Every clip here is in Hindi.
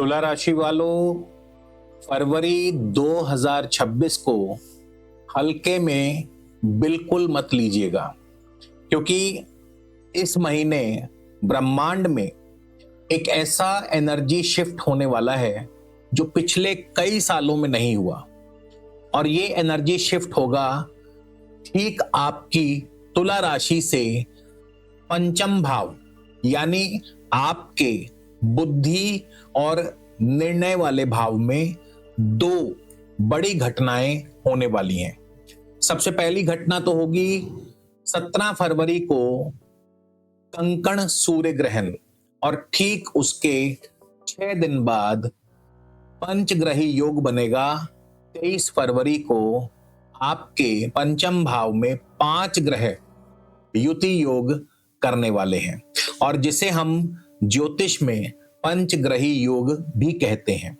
तुला राशि वालों, फरवरी 2026 को हल्के में बिल्कुल मत लीजिएगा, क्योंकि इस महीने ब्रह्मांड में एक ऐसा एनर्जी शिफ्ट होने वाला है जो पिछले कई सालों में नहीं हुआ। और ये एनर्जी शिफ्ट होगा ठीक आपकी तुला राशि से पंचम भाव, यानी आपके बुद्धि और निर्णय वाले भाव में दो बड़ी घटनाएं होने वाली हैं। सबसे पहली घटना तो होगी 17 फरवरी को कंकण सूर्य ग्रहण, और ठीक उसके 6 दिन बाद पंचग्रही योग बनेगा 23 फरवरी को आपके पंचम भाव में 5 ग्रह युति योग करने वाले हैं, और जिसे हम ज्योतिष में पंचग्रही योग भी कहते हैं।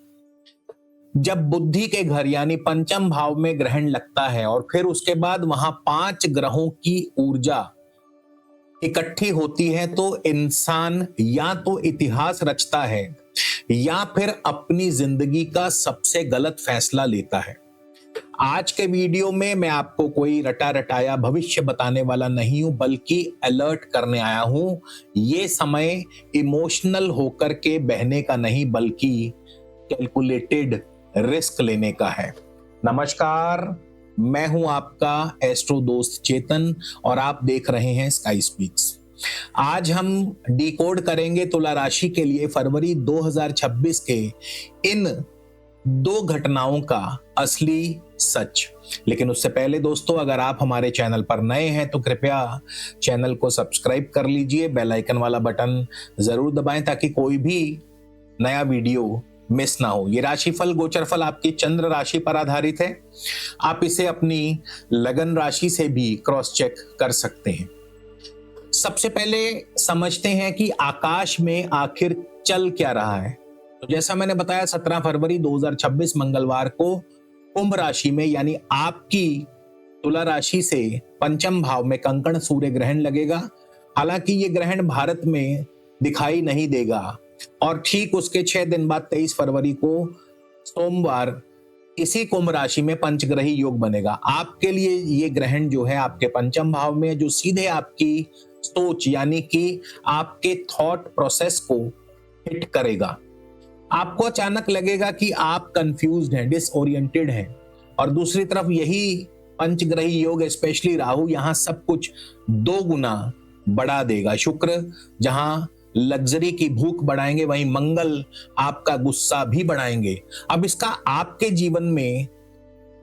जब बुद्धि के घर यानी पंचम भाव में ग्रहण लगता है और फिर उसके बाद वहां 5 ग्रहों की ऊर्जा इकट्ठी होती है, तो इंसान या तो इतिहास रचता है या फिर अपनी जिंदगी का सबसे गलत फैसला लेता है। आज के वीडियो में मैं आपको कोई रटा रटाया भविष्य बताने वाला नहीं हूं, बल्कि अलर्ट करने आया हूं। ये समय इमोशनल होकर के बहने का नहीं, बल्कि कैलकुलेटेड रिस्क लेने का है। नमस्कार, मैं हूं आपका एस्ट्रो दोस्त चेतन और आप देख रहे हैं स्काई स्पीक्स। आज हम डिकोड करेंगे तुला राशि के लिए फरवरी 2026 के इन 2 घटनाओं का असली सच। लेकिन उससे पहले दोस्तों, अगर आप हमारे चैनल पर नए हैं तो कृपया चैनल को सब्सक्राइब कर लीजिए, बेल आइकन वाला बटन जरूर दबाएं ताकि कोई भी नया वीडियो मिस ना हो। ये राशिफल गोचरफल आपकी चंद्र राशि पर आधारित है। आप इसे अपनी लगन राशि से भी क्रॉस चेक कर सकते हैं। सबसे पहले समझते हैं कि आकाश में आखिर चल क्या रहा है। तो जैसा मैंने बताया, 17 फरवरी 2026 मंगलवार को कुंभ राशि में यानी आपकी तुला राशि से पंचम भाव में कंकण सूर्य ग्रहण लगेगा। हालांकि ये ग्रहण भारत में दिखाई नहीं देगा, और ठीक उसके 6 दिन बाद 23 फरवरी को सोमवार इसी कुंभ राशि में पंचग्रही योग बनेगा। आपके लिए ये ग्रहण जो है आपके पंचम भाव में, जो सीधे आपकी सोच यानी कि आपके थॉट प्रोसेस को हिट करेगा। आपको अचानक लगेगा कि आप कंफ्यूज्ड हैं, डिसओरिएंटेड हैं, और दूसरी तरफ यही पंचग्रही योग स्पेशली राहु यहां सब कुछ 2 गुना बढ़ा देगा। शुक्र जहां लग्जरी की भूख बढ़ाएंगे, वहीं मंगल आपका गुस्सा भी बढ़ाएंगे। अब इसका आपके जीवन में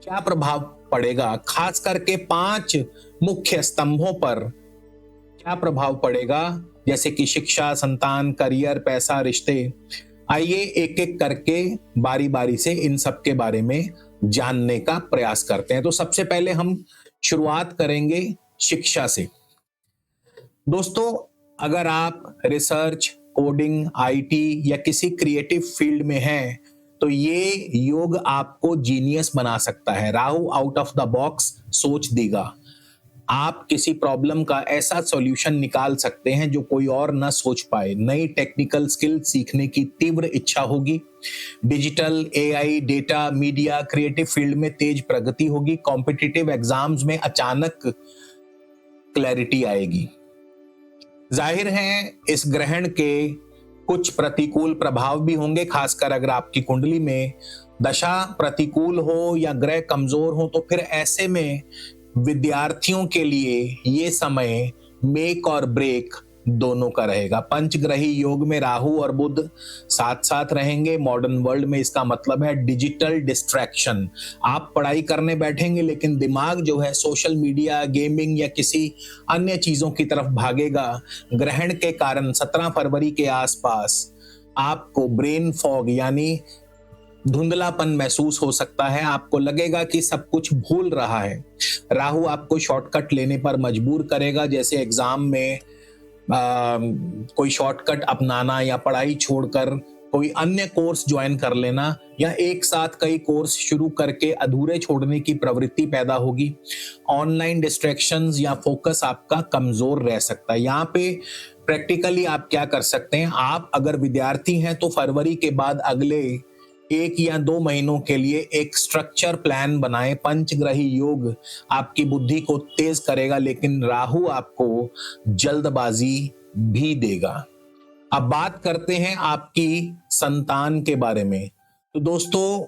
क्या प्रभाव पड़ेगा, खास करके 5 मुख्य स्तंभों पर क्या प्रभाव पड़ेगा, जैसे कि शिक्षा, संतान, करियर, पैसा, रिश्ते। आइए एक एक करके बारी बारी से इन सब के बारे में जानने का प्रयास करते हैं। तो सबसे पहले हम शुरुआत करेंगे शिक्षा से। दोस्तों, अगर आप रिसर्च, कोडिंग, आईटी या किसी क्रिएटिव फील्ड में हैं, तो ये योग आपको जीनियस बना सकता है। Rahu out of the box सोच देगा। आप किसी प्रॉब्लम का ऐसा सॉल्यूशन निकाल सकते हैं जो कोई और ना सोच पाए। नई टेक्निकल स्किल सीखने की तीव्र इच्छा होगी। Digital, AI, data, media, creative field में तेज प्रगति होगी। कॉम्पिटिटिव एग्जाम्स में अचानक क्लैरिटी आएगी। जाहिर है इस ग्रहण के कुछ प्रतिकूल प्रभाव भी होंगे, खासकर अगर आपकी कुंडली में दशा प्रतिकूल हो या ग्रह कमजोर हो, तो फिर ऐसे में विद्यार्थियों के लिए ये समय मेक और ब्रेक दोनों का रहेगा। पंचग्रही योग में राहु और बुध साथ साथ रहेंगे। मॉडर्न वर्ल्ड में इसका मतलब है डिजिटल डिस्ट्रैक्शन। आप पढ़ाई करने बैठेंगे लेकिन दिमाग जो है सोशल मीडिया, गेमिंग या किसी अन्य चीजों की तरफ भागेगा। ग्रहण के कारण 17 फरवरी के आसपास आपको ब्रेन फॉग यानी धुंधलापन महसूस हो सकता है। आपको लगेगा कि सब कुछ भूल रहा है। राहु आपको शॉर्टकट लेने पर मजबूर करेगा, जैसे एग्जाम में कोई शॉर्टकट अपनाना या पढ़ाई छोड़कर कोई अन्य कोर्स ज्वाइन कर लेना या एक साथ कई कोर्स शुरू करके अधूरे छोड़ने की प्रवृत्ति पैदा होगी। ऑनलाइन डिस्ट्रैक्शंस या फोकस आपका कमजोर रह सकता है। यहाँ पे प्रैक्टिकली आप क्या कर सकते हैं, आप अगर विद्यार्थी हैं तो फरवरी के बाद अगले 1 या 2 महीनों के लिए एक स्ट्रक्चर प्लान बनाएं। पंचग्रही योग आपकी बुद्धि को तेज करेगा, लेकिन राहु आपको जल्दबाजी भी देगा। अब बात करते हैं आपकी संतान के बारे में। तो दोस्तों,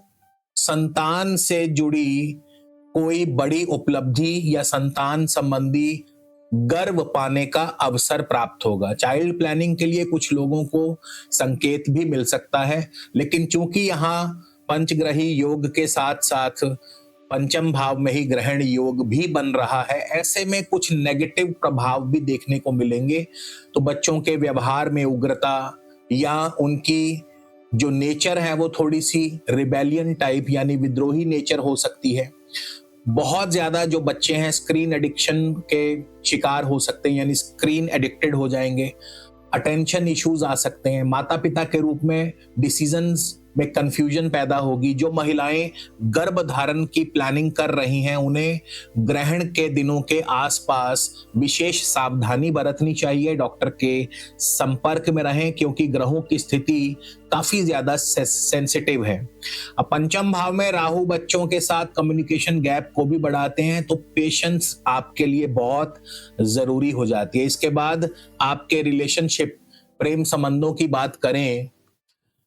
संतान से जुड़ी कोई बड़ी उपलब्धि या संतान संबंधी गर्व पाने का अवसर प्राप्त होगा। चाइल्ड प्लानिंग के लिए कुछ लोगों को संकेत भी मिल सकता है, लेकिन चूंकि यहाँ पंचग्रही योग के साथ साथ पंचम भाव में ही ग्रहण योग भी बन रहा है, ऐसे में कुछ नेगेटिव प्रभाव भी देखने को मिलेंगे। तो बच्चों के व्यवहार में उग्रता या उनकी जो नेचर है वो थोड़ी सी रिबेलियन टाइप यानी विद्रोही नेचर हो सकती है। बहुत ज्यादा जो बच्चे हैं स्क्रीन एडिक्शन के शिकार हो सकते हैं, यानी स्क्रीन एडिक्टेड हो जाएंगे। अटेंशन इश्यूज आ सकते हैं। माता पिता के रूप में डिसीजंस में कंफ्यूजन पैदा होगी। जो महिलाएं गर्भ धारण की प्लानिंग कर रही हैं, उन्हें ग्रहण के दिनों के आसपास विशेष सावधानी बरतनी चाहिए। डॉक्टर के संपर्क में रहें, क्योंकि ग्रहों की स्थिति काफी ज्यादा सेंसिटिव है। अब पंचम भाव में राहु बच्चों के साथ कम्युनिकेशन गैप को भी बढ़ाते हैं, तो पेशेंस आपके लिए बहुत जरूरी हो जाती है। इसके बाद आपके रिलेशनशिप, प्रेम संबंधों की बात करें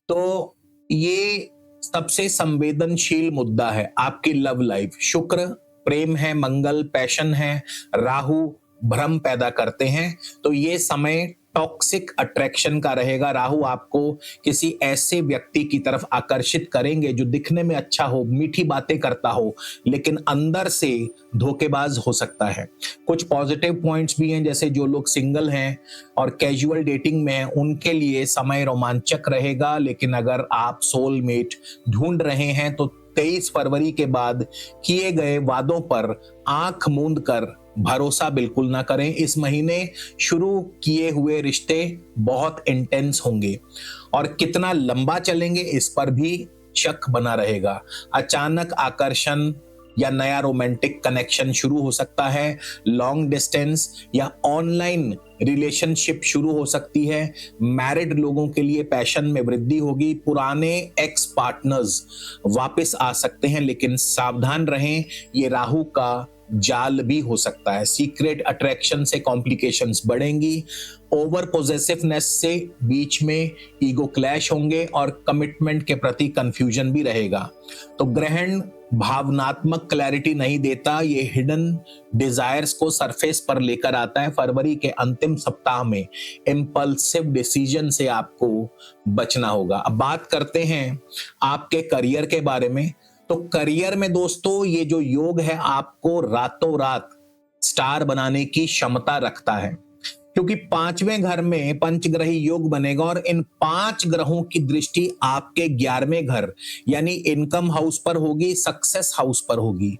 तो ये सबसे संवेदनशील मुद्दा है आपकी लव लाइफ। शुक्र प्रेम है, मंगल पैशन है, राहु भ्रम पैदा करते हैं। तो ये समय टॉक्सिक अट्रैक्शन का रहेगा। राहु आपको किसी ऐसे व्यक्ति की तरफ आकर्षित करेंगे जो दिखने में अच्छा हो, मीठी बातें करता हो, लेकिन अंदर से धोखेबाज हो सकता है। कुछ पॉजिटिव पॉइंट्स भी हैं, जैसे जो लोग सिंगल हैं और कैजुअल डेटिंग में हैं, उनके लिए समय रोमांचक रहेगा। लेकिन अगर आप सोलमेट ढूंढ रहे हैं तो 23 फरवरी के बाद किए गए वादों पर आंख मूंद कर भरोसा बिल्कुल ना करें। इस महीने शुरू किए हुए रिश्ते बहुत इंटेंस होंगे और कितना लंबा चलेंगे इस पर भी शक बना रहेगा। अचानक आकर्षण या नया रोमांटिक कनेक्शन शुरू हो सकता है। लॉन्ग डिस्टेंस या ऑनलाइन रिलेशनशिप शुरू हो सकती है। मैरिड लोगों के लिए पैशन में वृद्धि होगी। पुराने एक्स पार्टनर्स वापस आ सकते हैं, लेकिन सावधान रहें, ये राहु का जाल भी हो सकता है। सीक्रेट अट्रैक्शन से कॉम्प्लिकेशंस बढ़ेंगी। ओवर पोजेसिवनेस से बीच में ईगो क्लैश होंगे और कमिटमेंट के प्रति कंफ्यूजन भी रहेगा। तो ग्रहण भावनात्मक क्लैरिटी नहीं देता, ये हिडन डिजायर्स को सरफेस पर लेकर आता है। फरवरी के अंतिम सप्ताह में इंपल्सिव डिसीजन से आपको बचना होगा। अब बात करते हैं आपके करियर के बारे में। तो करियर में दोस्तों, ये जो योग है आपको रातों रात स्टार बनाने की क्षमता रखता है, क्योंकि 5वें घर में पंचग्रही योग बनेगा और इन 5 ग्रहों की दृष्टि आपके 11वें घर यानी इनकम हाउस पर होगी, सक्सेस हाउस पर होगी।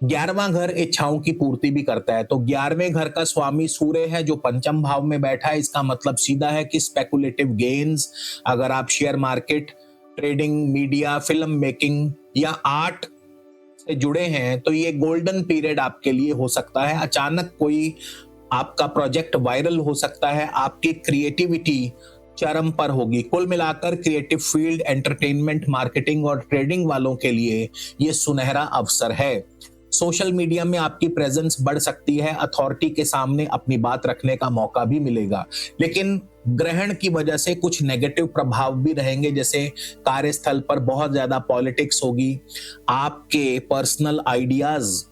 11वां घर इच्छाओं की पूर्ति भी करता है। तो 11वें घर का स्वामी सूर्य है जो पंचम भाव में बैठा है। इसका मतलब सीधा है कि स्पेकुलेटिव गेन्स, अगर आप share market, trading, media, film making या आर्ट से जुड़े हैं तो ये गोल्डन पीरियड आपके लिए हो सकता है। अचानक कोई आपका प्रोजेक्ट वायरल हो सकता है। आपकी क्रिएटिविटी चरम पर होगी। कुल मिलाकर क्रिएटिव फील्ड, एंटरटेनमेंट, मार्केटिंग और ट्रेडिंग वालों के लिए ये सुनहरा अवसर है। सोशल मीडिया में आपकी प्रेजेंस बढ़ सकती है। अथॉरिटी के सामने अपनी बात रखने का मौका भी मिलेगा, लेकिन ग्रहण की वजह से कुछ नेगेटिव प्रभाव भी रहेंगे, जैसे कार्यस्थल पर बहुत ज्यादा पॉलिटिक्स होगी। आपके पर्सनल आइडियाज,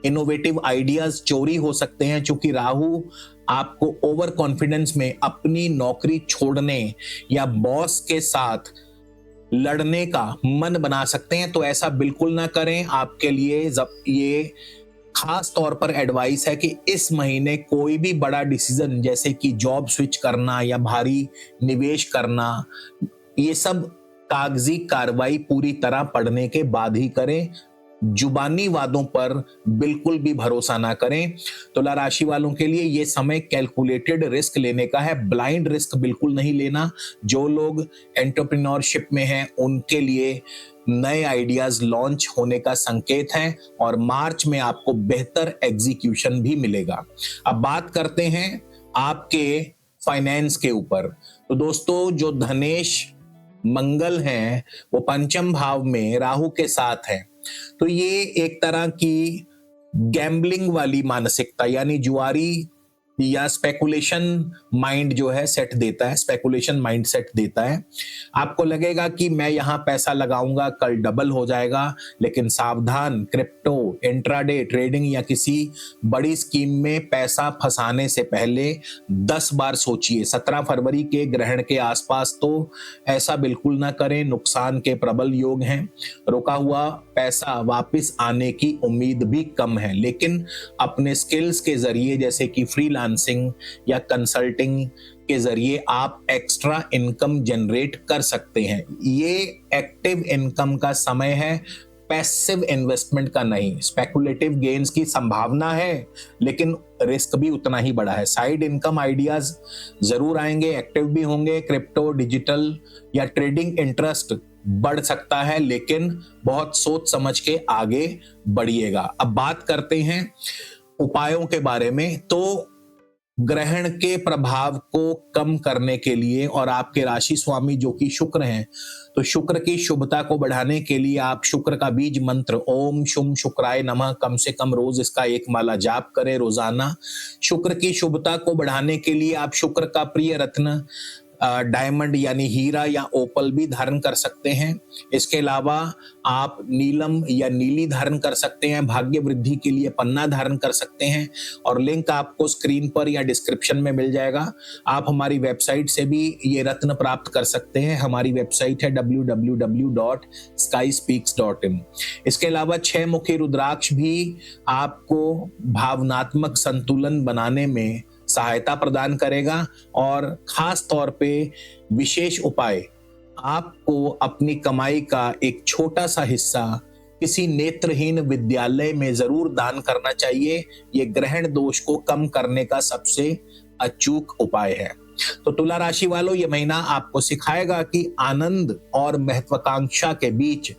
इनोवेटिव आइडियाज चोरी हो सकते हैं, क्योंकि राहु आपको ओवर कॉन्फिडेंस में अपनी नौकरी छोड़ने या बॉस के साथ लड़ने का मन बना सकते हैं। तो ऐसा बिल्कुल ना करें। आपके लिए ये खास तौर पर एडवाइस है कि इस महीने कोई भी बड़ा डिसीजन जैसे कि जॉब स्विच करना या भारी निवेश करना, ये सब कागजी कार्रवाई पूरी तरह पढ़ने के बाद ही करें। जुबानी वादों पर बिल्कुल भी भरोसा ना करें। तुला राशि वालों के लिए ये समय कैलकुलेटेड रिस्क लेने का है, ब्लाइंड रिस्क बिल्कुल नहीं लेना। जो लोग एंटरप्रेन्योरशिप में हैं उनके लिए नए आइडियाज लॉन्च होने का संकेत है और मार्च में आपको बेहतर एग्जीक्यूशन भी मिलेगा। अब बात करते हैं आपके फाइनेंस के ऊपर। तो दोस्तों, जो धनेश मंगल हैं वो पंचम भाव में राहु के साथ हैं, तो ये एक तरह की गैम्बलिंग वाली मानसिकता यानी जुआरी या स्पेकुलेशन माइंड जो है सेट देता है, स्पेकुलेशन माइंड सेट देता है। आपको लगेगा कि मैं यहां पैसा लगाऊंगा कल डबल हो जाएगा, लेकिन सावधान, क्रिप्टो, इंट्राडे ट्रेडिंग या किसी बड़ी स्कीम में पैसा फंसाने से पहले 10 बार सोचिए। 17 फरवरी के ग्रहण के आसपास तो ऐसा बिल्कुल ना करें, नुकसान के प्रबल योग हैं। रुका हुआ पैसा वापस आने की उम्मीद भी कम है, लेकिन अपने स्किल्स के जरिए जैसे कि फ्रीलांसिंग या कंसल्टिंग के जरिए आप एक्स्ट्रा इनकम जनरेट कर सकते हैं। ये एक्टिव इनकम का समय है, पैसिव इन्वेस्टमेंट का नहीं। स्पेकुलेटिव गेन्स की संभावना है, लेकिन रिस्क भी उतना ही बड़ा है। साइड इनकम आइडियाज जरूर आएंगे, एक्टिव भी होंगे। क्रिप्टो, डिजिटल या ट्रेडिंग इंटरेस्ट बढ़ सकता है, लेकिन बहुत सोच समझ के आगे बढ़िएगा। अब बात करते हैं उपायों के बारे में। तो ग्रहण के प्रभाव को कम करने के लिए और आपके राशि स्वामी जो कि शुक्र हैं, तो शुक्र की शुभता को बढ़ाने के लिए आप शुक्र का बीज मंत्र ओम शुम शुक्राय नमः कम से कम रोज इसका एक माला जाप करें रोजाना। शुक्र की शुभता को बढ़ाने के लिए आप शुक्र का प्रिय रत्न डायमंड यानी हीरा या ओपल भी धारण कर सकते हैं। इसके अलावा आप नीलम या नीली धारण कर सकते हैं। भाग्य वृद्धि के लिए पन्ना धारण कर सकते हैं और लिंक आपको स्क्रीन पर या डिस्क्रिप्शन में मिल जाएगा। आप हमारी वेबसाइट से भी ये रत्न प्राप्त कर सकते हैं। हमारी वेबसाइट है www.skyspeaks.in। इसके अलावा 6 मुखी रुद्राक्ष भी आपको भावनात्मक संतुलन बनाने में सहायता प्रदान करेगा और खास तौर पे विशेष उपाय आपको अपनी कमाई का एक छोटा सा हिस्सा किसी नेत्रहीन विद्यालय में जरूर दान करना चाहिए। ये ग्रहण दोष को कम करने का सबसे अचूक उपाय है। तो तुला राशि वालों, ये महीना आपको सिखाएगा कि आनंद और महत्वाकांक्षा के बीच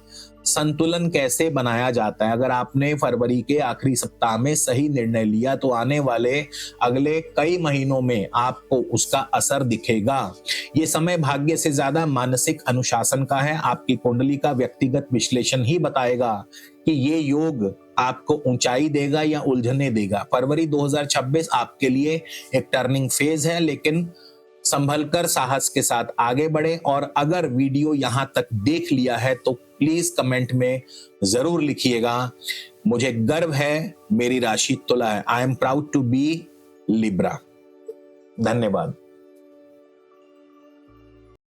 संतुलन कैसे बनाया जाता है। अगर आपने फरवरी के आखिरी सप्ताह में सही निर्णय लिया तो आने वाले अगले कई महीनों में आपको उसका असर दिखेगा। ये समय भाग्य से ज्यादा मानसिक अनुशासन का है। आपकी कुंडली का व्यक्तिगत विश्लेषण ही बताएगा कि ये योग आपको ऊंचाई देगा या उलझने देगा। फरवरी 2026 आपके लिए एक टर्निंग फेज है, लेकिन संभलकर साहस के साथ आगे बढ़े। और अगर वीडियो यहां तक देख लिया है तो प्लीज कमेंट में जरूर लिखिएगा, मुझे गर्व है मेरी राशि तुला है। I am proud to be Libra. धन्यवाद।